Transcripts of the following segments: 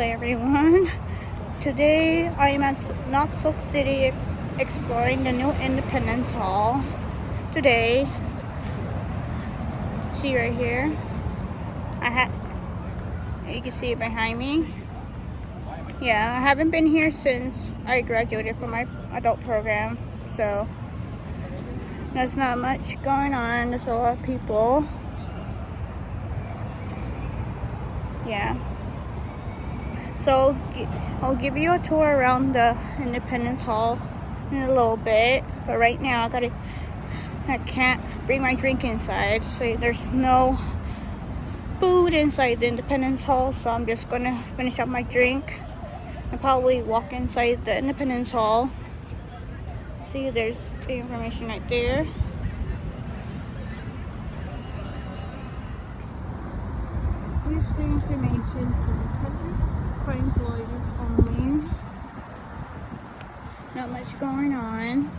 everyone. Today I am at Knoxville City exploring the new Independence Hall. Today, see right here, you can see it behind me. Yeah, I haven't been here since I graduated from my adult program, so there's not much going on. There's a lot of people. Yeah. So I'll give you a tour around the Independence Hall in a little bit. But right now I can't bring my drink inside. So there's no food inside the Independence Hall. So I'm just gonna finish up my drink and probably walk inside the Independence Hall. See, there's the information right there. Here's the information. So for employees only. Not much going on.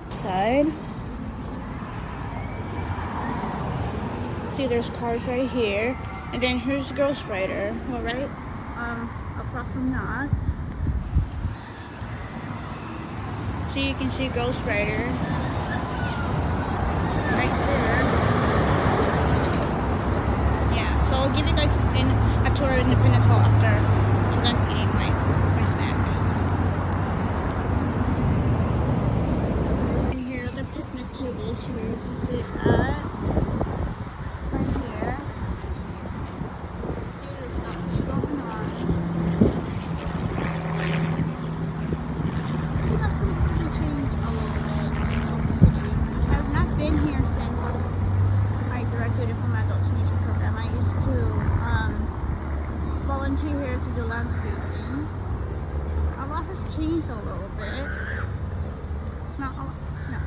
Side. See, there's cars right here, and then here's Ghost Rider. Well, right, across from Knox. So you can see Ghost Rider right there. Yeah, so I'll give you guys a tour of Independence Hall after I'm done eating my snack. And here are the picnic tables here you can sit at. Right here. See, there's not much going on. I think that's pretty changed a little bit in Salt City. I've not been here since I graduated from my adult teenager program. I used to volunteer here to do landscaping. A lot has changed a little bit. Not a lot, no,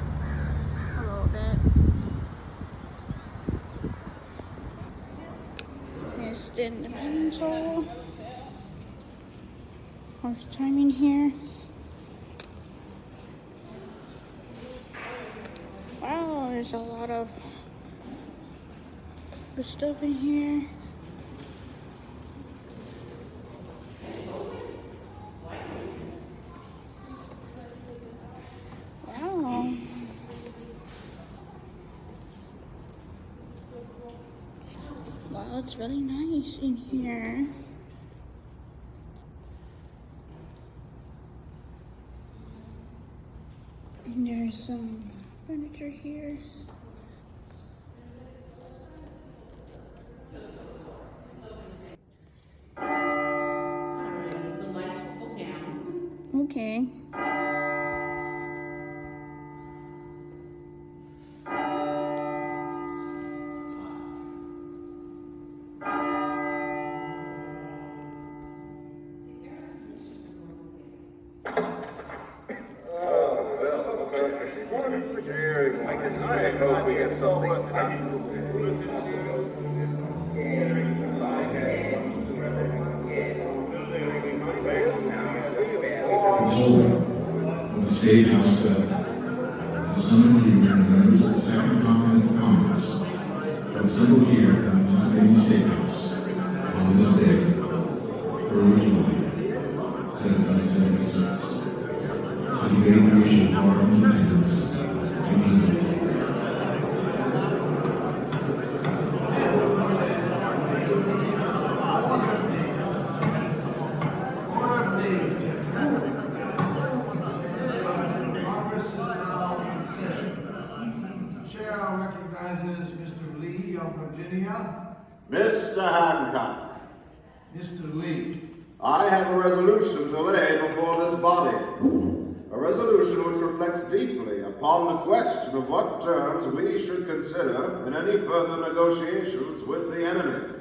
a little bit. Here's the Independence Hall. There's time in here. Wow, there's a lot of stuff in here. Wow. Wow, it's really nice in here. And there's some furniture here. The lights will go down. Okay. I hope we get something done. Behold, the State House bill, the summoned you from the members of the Second Continental Congress, are assembled here in the Pennsylvania State House on this day, early July, 1776, to the Declaration of our independence in England. Chair recognizes Mr. Lee of Virginia. Mr. Hancock, Mr. Lee. I have a resolution to lay before this body. A resolution which reflects deeply upon the question of what terms we should consider in any further negotiations with the enemy.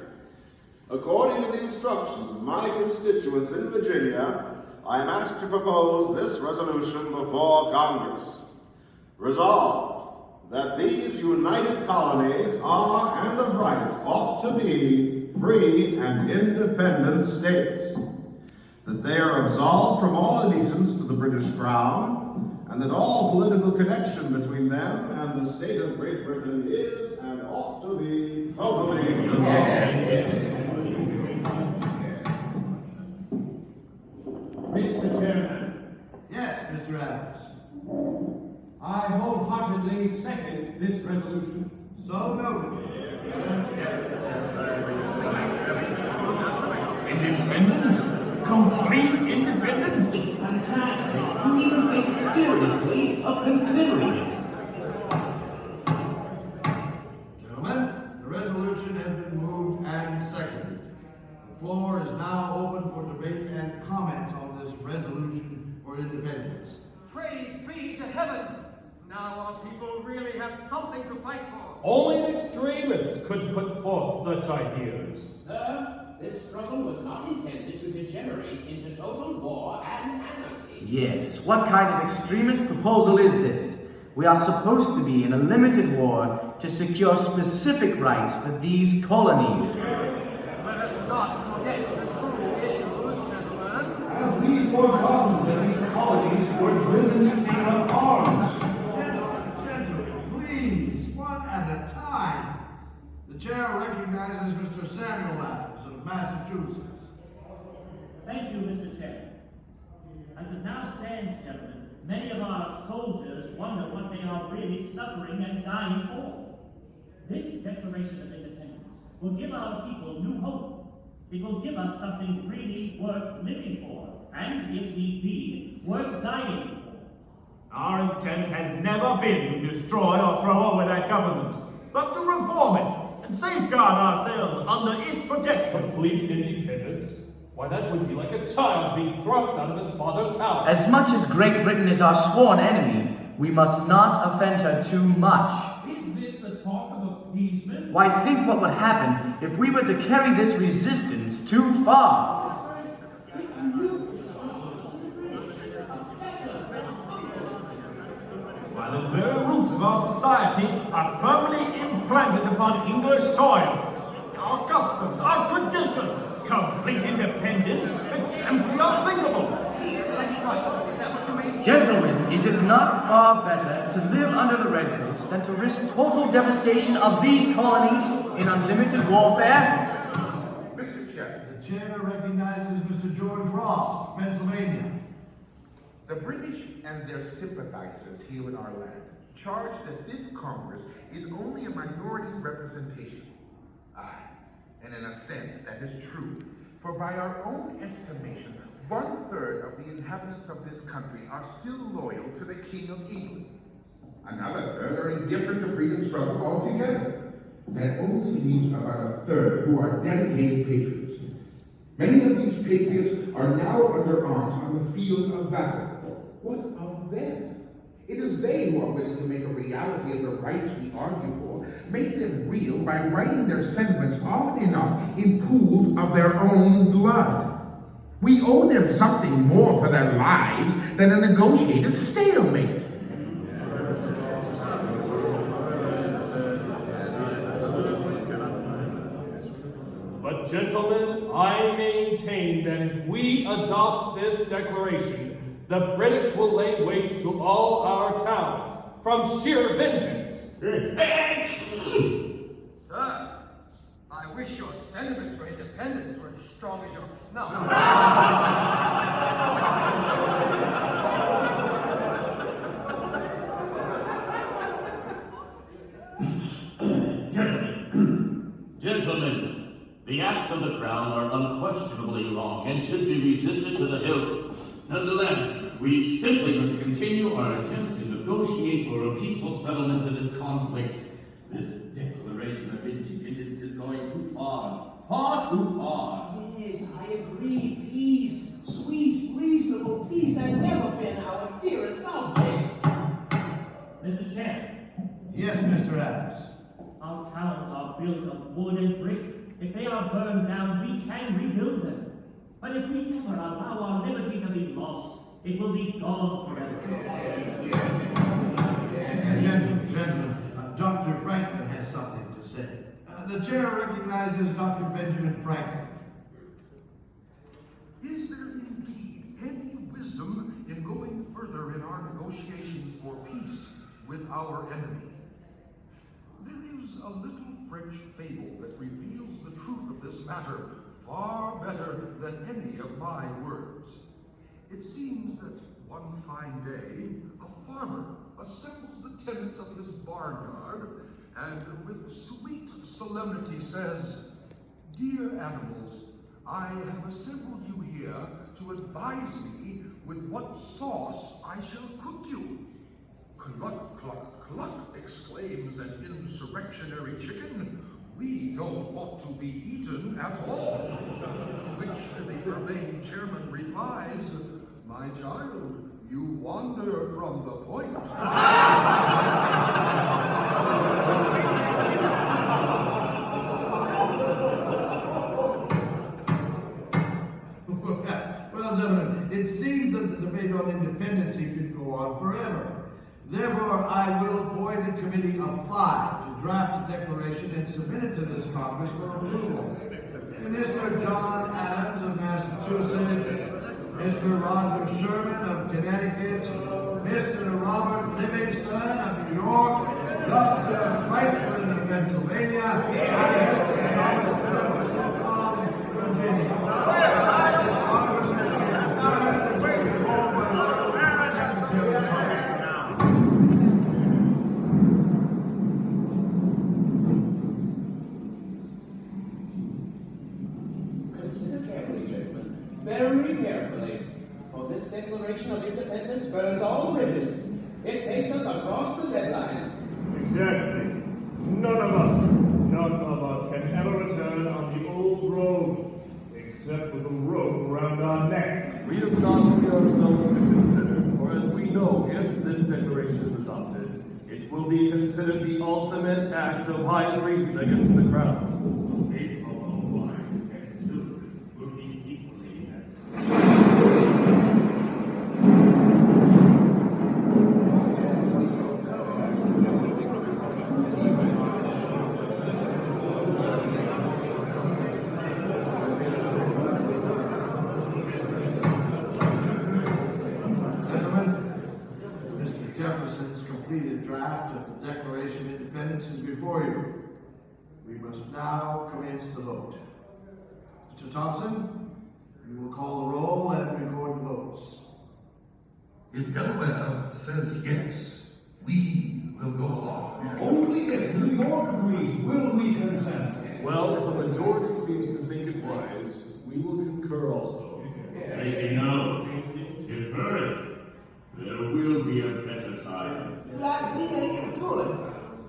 According to the instructions of my constituents in Virginia, I am asked to propose this resolution before Congress. Resolved, that these united colonies are and of right ought to be free and independent states, that they are absolved from all allegiance to the British Crown, and that all political connection between them and the state of Great Britain is and ought to be totally dissolved. second this resolution. So noted. Independence? Complete independence? It's fantastic to even think seriously of considering it. Gentlemen, the resolution has been moved and seconded. The floor is now open for debate and comment on this resolution for independence. Praise be to heaven! Now our people really have something to fight for. Only an extremist could put forth such ideas. Sir, this struggle was not intended to degenerate into total war and anarchy. Yes, what kind of extremist proposal is this? We are supposed to be in a limited war to secure specific rights for these colonies. Let us not forget the true issues, gentlemen. Have we forgotten that these colonies were driven to take up arms? Gentlemen, please, one at a time. The chair recognizes Mr. Samuel Adams of Massachusetts. Thank you, Mr. Chair. As it now stands, gentlemen, many of our soldiers wonder what they are really suffering and dying for. This Declaration of Independence will give our people new hope. It will give us something really worth living for, and if need be, worth dying for. Our intent has never been to destroy or throw away that government, but to reform it and safeguard ourselves under its protection. Complete independence? Why, that would be like a child being thrust out of his father's house. As much as Great Britain is our sworn enemy, we must not offend her too much. Is this the talk of appeasement? Why, think what would happen if we were to carry this resistance too far. While the very roots of our society are firmly implanted upon English soil, our customs, our traditions, complete independence, it's simply unthinkable. He said he got. Is that what you mean? Gentlemen, is it not far better to live under the redcoats than to risk total devastation of these colonies in unlimited warfare? Mr. Chairman, The chair recognizes Mr. George Ross of Pennsylvania. The British and their sympathizers here in our land charge that this Congress is only a minority representation. Aye, and in a sense that is true, for by our own estimation, 1/3 of the inhabitants of this country are still loyal to the King of England. Another third are indifferent to freedom struggle altogether. That only leaves about a third who are dedicated patriots. Many of these patriots are now under arms on the field of battle. What of them? It is they who are willing to make a reality of the rights we argue for, make them real by writing their sentiments often enough in pools of their own blood. We owe them something more for their lives than a negotiated stalemate. But gentlemen, I maintain that if we adopt this declaration, the British will lay waste to all our towns from sheer vengeance. Sir, I wish your sentiments for independence were as strong as your snuff. Gentlemen, the acts of the Crown are unquestionably wrong and should be resisted to the hilt. Nonetheless, we simply must continue our attempts to negotiate for a peaceful settlement to this conflict. This Declaration of Independence is going too far. Far too far. Yes, I agree. Peace, sweet, reasonable peace has never been our dearest object. Mr. Chair, Yes, Mr. Adams. our towns are built of wood and brick. If they are burned down, we can rebuild them. But if we never allow our liberty to be lost, it will be gone forever. Gentlemen, Dr. Franklin has something to say. The chair recognizes Dr. Benjamin Franklin. Is there indeed any wisdom in going further in our negotiations for peace with our enemy? There is a little French fable that reveals the truth of this matter far better than any of my words. It seems that one fine day, a farmer assembles the tenants of his barnyard and with sweet solemnity says, "Dear animals, I have assembled you here to advise me with what sauce I shall cook you." "Cluck, cluck, cluck," exclaims an insurrectionary chicken. "We don't want to be eaten at all." To which the urbane chairman replies, "My child, you wander from the point." Well, gentlemen, it seems that the debate on independency could go on forever. Therefore, I will appoint a committee of 5 to draft a declaration and submit it to this Congress for approval. Mr. John Adams of Massachusetts, Mr. Roger Sherman of Connecticut, Mr. Robert Livingston of New York, Dr. Franklin of Pennsylvania, and Mr. Thomas Jefferson of Virginia. This Congress has been adjourned by Secretary of State. Consider carefully, gentlemen, very carefully, for this Declaration of Independence burns all bridges. It takes us across the deadline. Exactly. None of us can ever return on the old road, except with a rope around our neck. We have not only ourselves to consider, for as we know, if this declaration is adopted, it will be considered the ultimate act of high treason against the crown. Jefferson's completed draft of the Declaration of Independence is before you. We must now commence the vote. Mr. Thompson, you will call the roll and record the votes. If Delaware says yes, we will go along. Only if New York agrees will we consent. Well, if a majority seems to think it wise, we will concur also. They say no. Defer it. There will be a better time. The idea is good,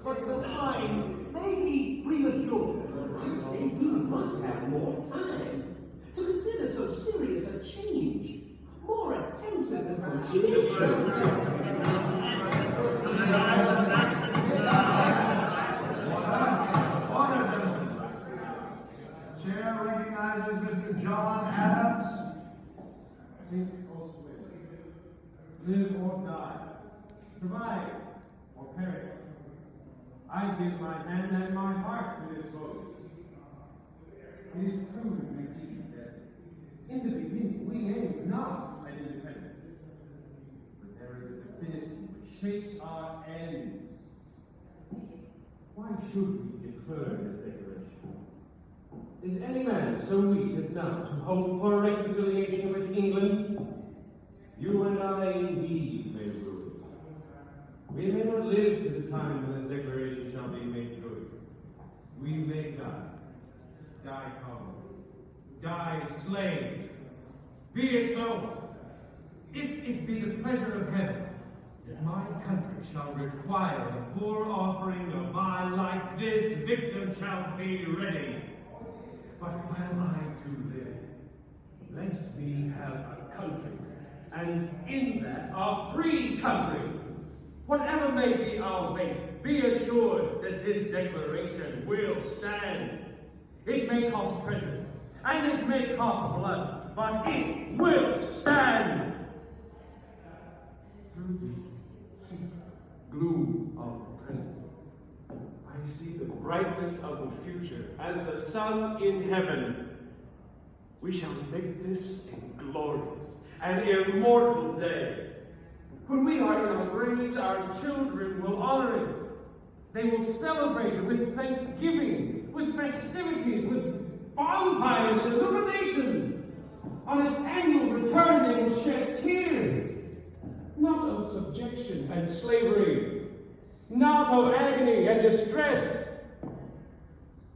but the time may be premature. I say we must have more time to consider so serious a change. More attempts at negotiation. Order, gentlemen. Chair recognizes Mr. John Adams. Think or swear. Live or die. Survive or perish. I give my hand and my heart to this vote. It is true indeed that in the beginning we aimed not at independence, but there is a divinity which shapes our ends. Why should we defer this declaration? Is any man so weak as now to hope for a reconciliation with England? You and I indeed may rule it. We may not live to the time when this declaration shall be made good. We may die colonists, die slaves. Be it so. If it be the pleasure of heaven that my country shall require the poor offering of my life, this victim shall be ready. But while I do live, let me have a country, and in that a free country. Whatever may be our fate, be assured that this declaration will stand. It may cost treasure, and it may cost blood, but it will stand. Through the thick gloom of the present, I see the brightness of the future as the sun in heaven. We shall make this a glorious and immortal day. When we are in our graves, our children will honor it. They will celebrate it with thanksgiving, with festivities, with bonfires and illuminations. On its annual return, they will shed tears, not not of subjection and slavery, not of agony and distress,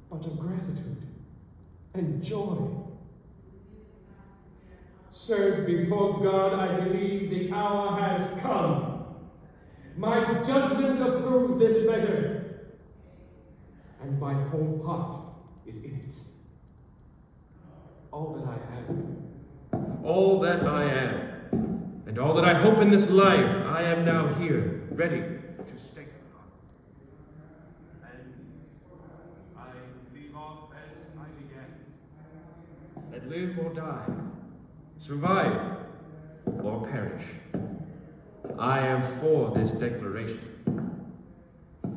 but of gratitude and joy. Sirs, before God, I believe the hour has come. My judgment approves this measure, and my whole heart is in it. All that I have, all that I am, and all that I hope in this life, I am now here, ready to stake upon. And I leave off as I began. Let live or die, survive or perish, I am for this declaration.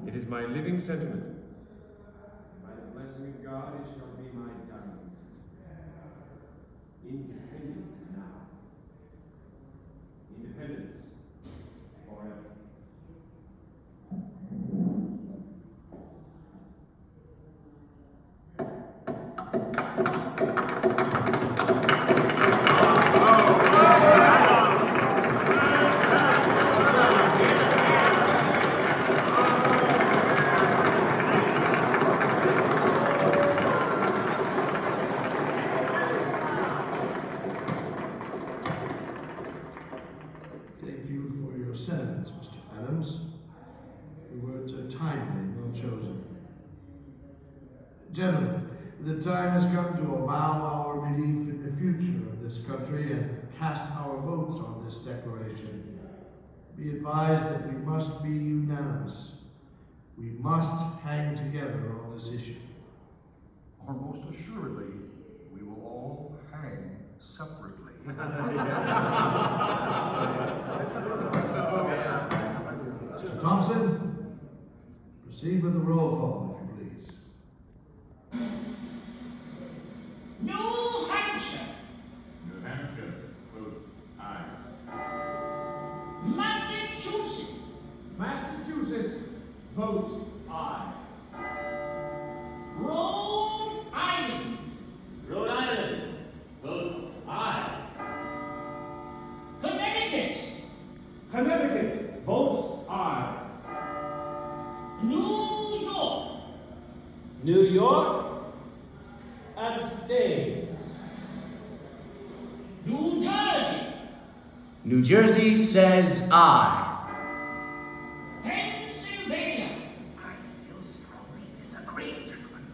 It is my living sentiment. By the blessing of God, it shall be my dying sentiment. Independence now. Independence forever. Thank you for your sentiments, Mr. Adams. Your words are timely and well chosen. Gentlemen, the time has come to avow our belief in the future of this country and cast our votes on this declaration. Be advised that we must be unanimous. We must hang together on this issue. Or most assuredly, we will all hang separately. Mr. Thompson, proceed with the roll call, if you please. New Hampshire, New Hampshire, vote aye. Massachusetts, Massachusetts votes aye. Rhode Island, Rhode Island votes aye. Connecticut, Connecticut votes aye. New York, New York abstains. New Jersey, New Jersey says aye. Pennsylvania, I still strongly disagree, gentlemen.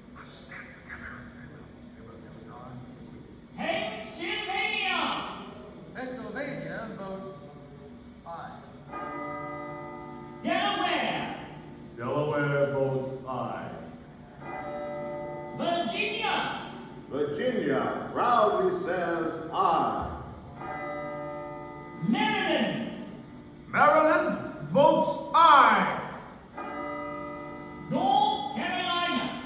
We must stand together and live on. Pennsylvania, Pennsylvania votes aye. Delaware, Delaware votes aye. Virginia, Virginia proudly says aye. Maryland, Maryland votes aye. North Carolina,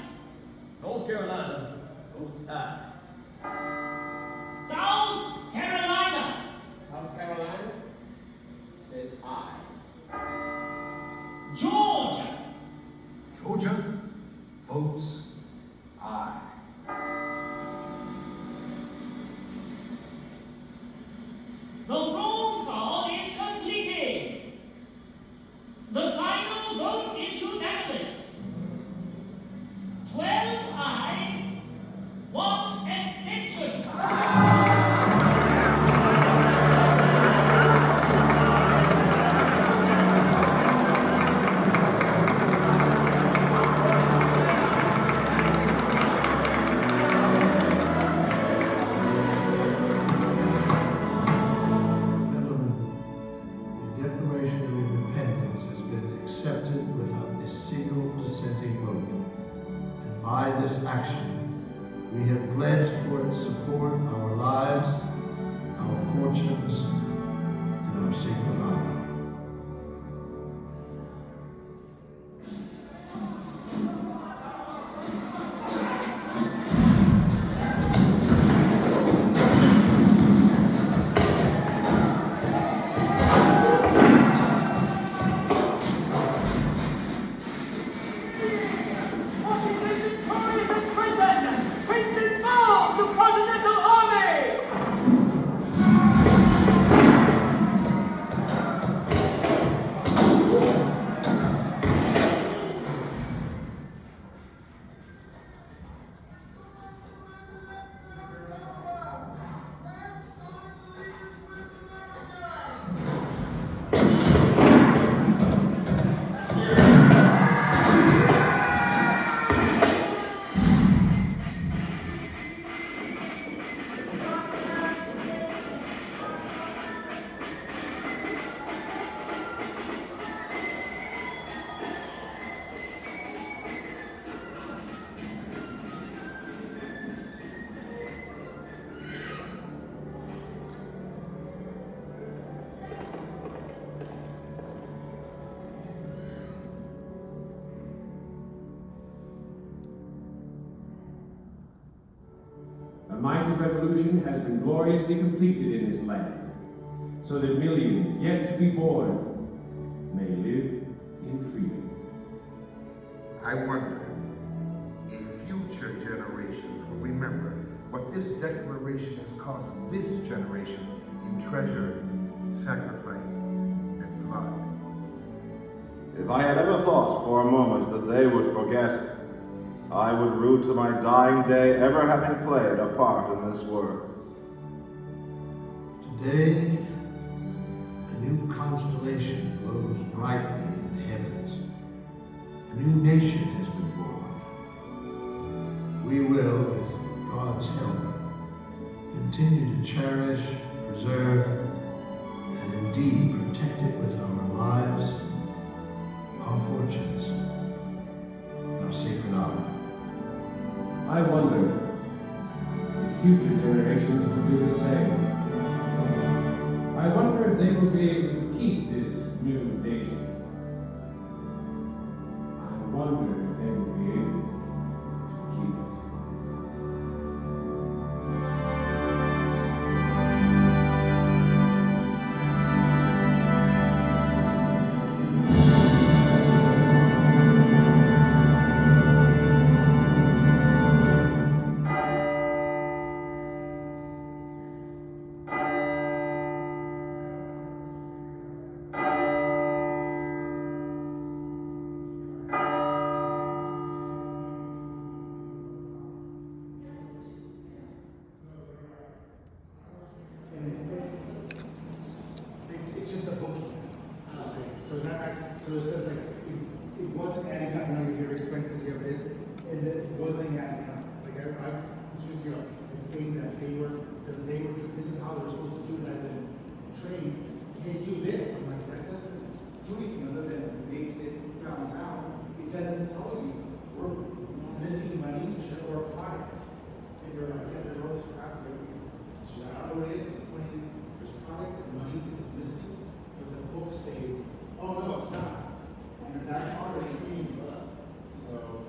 North Carolina votes aye. South Carolina, South Carolina says aye. Georgia, Georgia votes aye. the roll call is completed. The final vote is unanimous. 12 aye, 1 abstention. Gentlemen, the Declaration of Independence has been accepted without a single dissenting vote. And by this action, we have pledged for its support our lives, our fortunes, and our sacred honor. A mighty revolution has been gloriously completed in this land, so that millions yet to be born may live in freedom. I wonder if future generations will remember what this declaration has cost this generation in treasure, sacrifice, and blood. If I had ever thought for a moment that they would forget, I would rue to my dying day ever having played a part in this work. Today, a new constellation glows brightly in the heavens. A new nation has been born. We will, with God's help, continue to cherish, preserve, and indeed protect it with our lives, our fortunes, and our sacred honor. I wonder if future generations will do the same. I wonder if they will be able to keep this new nation. I wonder if they will be able to keep it. It's just a bookie. So it says like it wasn't adding up. Now you're expensive here it is, and it wasn't adding up. Like I was just and saying that they were this is how they're supposed to do it as in training. Hey, do this. I'm like that doesn't do anything other than makes it balance out. It doesn't tell you we're missing money or a product. And you're like, yeah, there's all this crap here. So I don't know what it is. Money is there's product and money is missing. But the books say, oh no, it's not. And that's already training. So.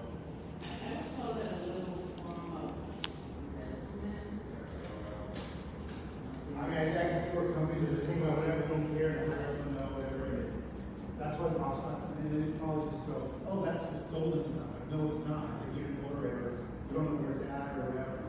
I mean, I can see where companies are just thinking about whatever, don't care, and let everyone know whatever it is. That's what the house and then you can always just go, oh, that's stolen stuff. Like, no, it's not. Like, you can order it, or you don't know where it's at, or whatever.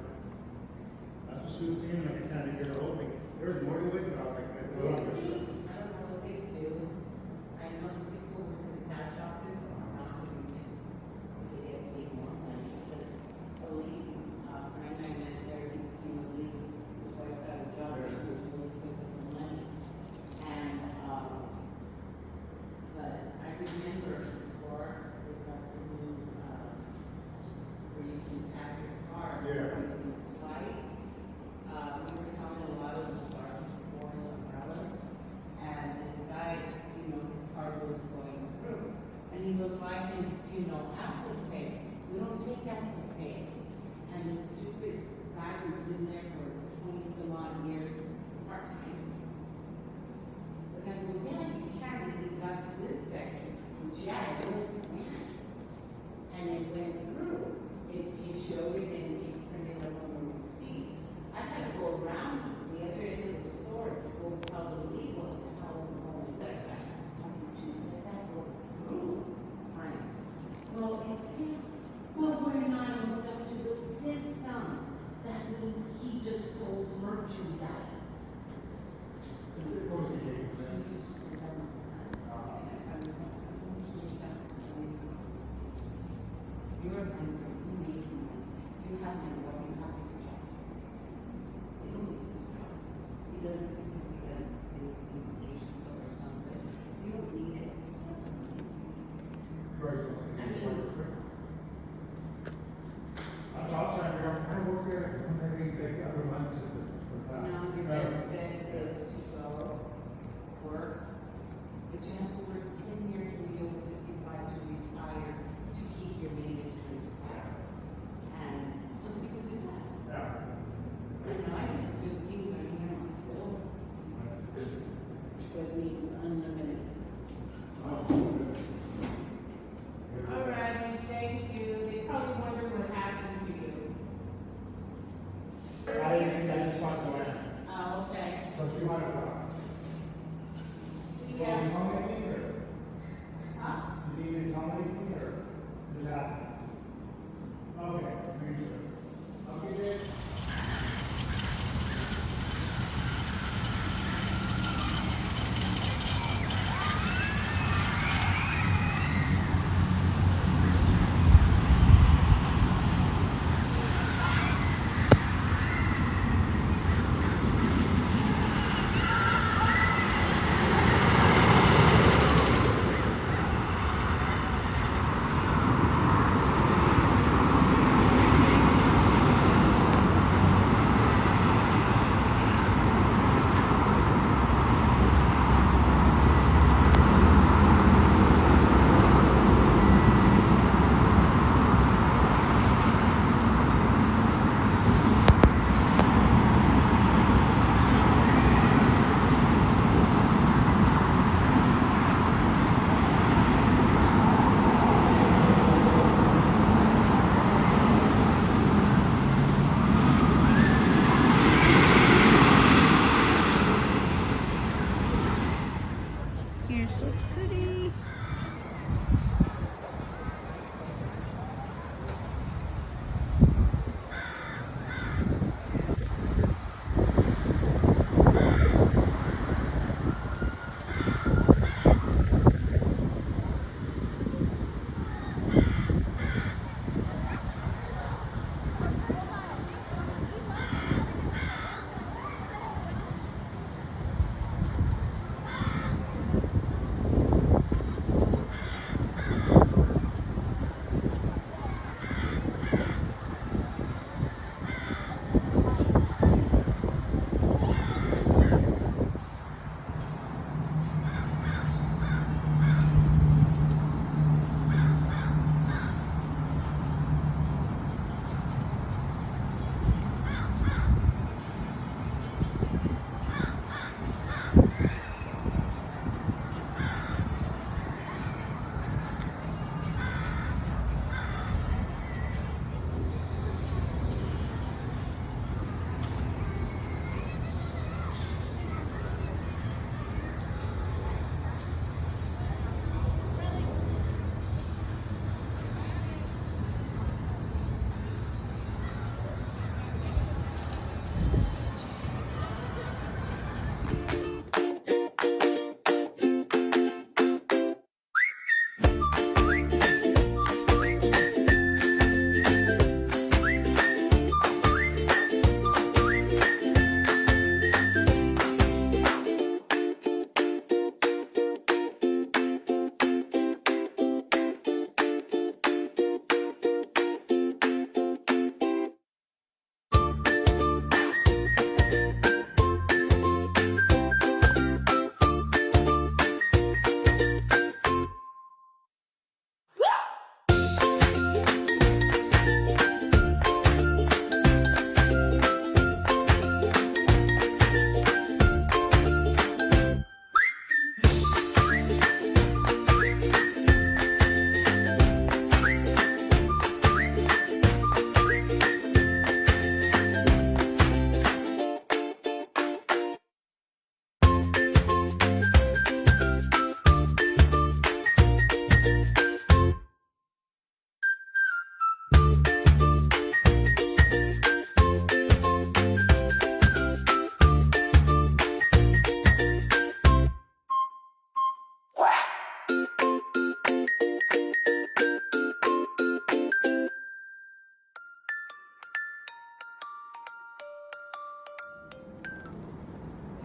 I just talked to Joanna. Oh, okay. So she wanted to come. Yeah. Did you tell me anything or? Huh? Did you even tell me anything or? Just asking. Okay, make sure. Okay, Dave. Here's Lake City.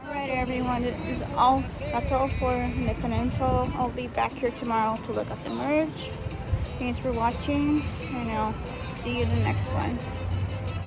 Alright everyone, that's all for Independence Hall. I'll be back here tomorrow to look at the merge. Thanks for watching, and I'll see you in the next one.